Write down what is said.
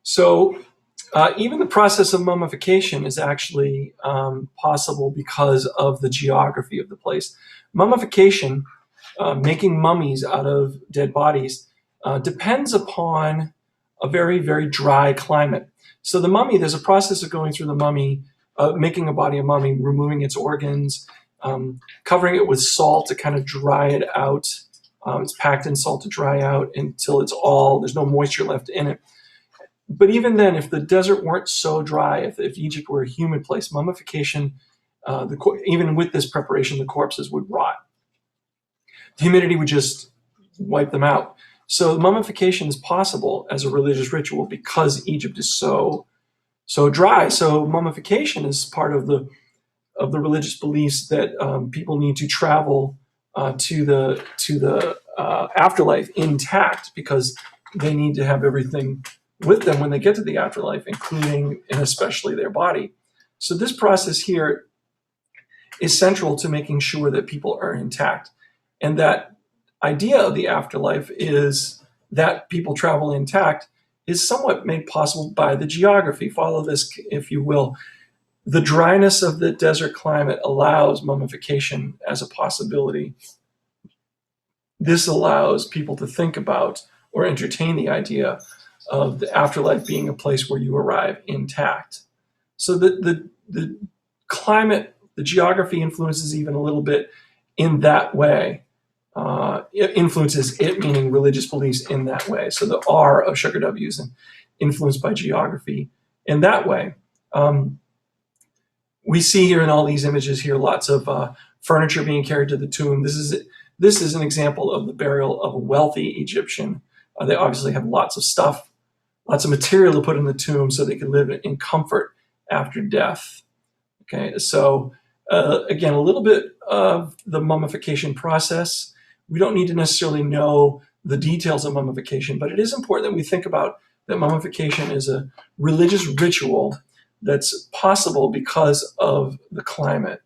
So even the process of mummification is actually possible because of the geography of the place. Mummification, making mummies out of dead bodies, depends upon a very, very dry climate. So the mummy, there's a process of going through the mummy, making a body a mummy, removing its organs, covering it with salt to kind of dry it out. It's packed in salt to dry out until there's no moisture left in it. But even then, if the desert weren't so dry, if Egypt were a humid place, mummification, even with this preparation, the corpses would rot. The humidity would just wipe them out. So mummification is possible as a religious ritual because Egypt is so dry. So mummification is part of the religious beliefs that people need to travel to the afterlife intact, because they need to have everything with them when they get to the afterlife, including and especially their body. So this process here is central to making sure that people are intact. And that idea of the afterlife is that people travel intact is somewhat made possible by the geography. Follow this, if you will. The dryness of the desert climate allows mummification as a possibility. This allows people to think about or entertain the idea of the afterlife being a place where you arrive intact. So the climate, the geography influences even a little bit in that way. It influences it, meaning religious beliefs, in that way. So the R of Sugar W is influenced by geography in that way. We see here in all these images here lots of furniture being carried to the tomb. This is an example of the burial of a wealthy Egyptian. They obviously have lots of stuff, lots of material to put in the tomb so they can live in comfort after death. Okay, so again, a little bit of the mummification process. We don't need to necessarily know the details of mummification, but it is important that we think about that mummification is a religious ritual that's possible because of the climate.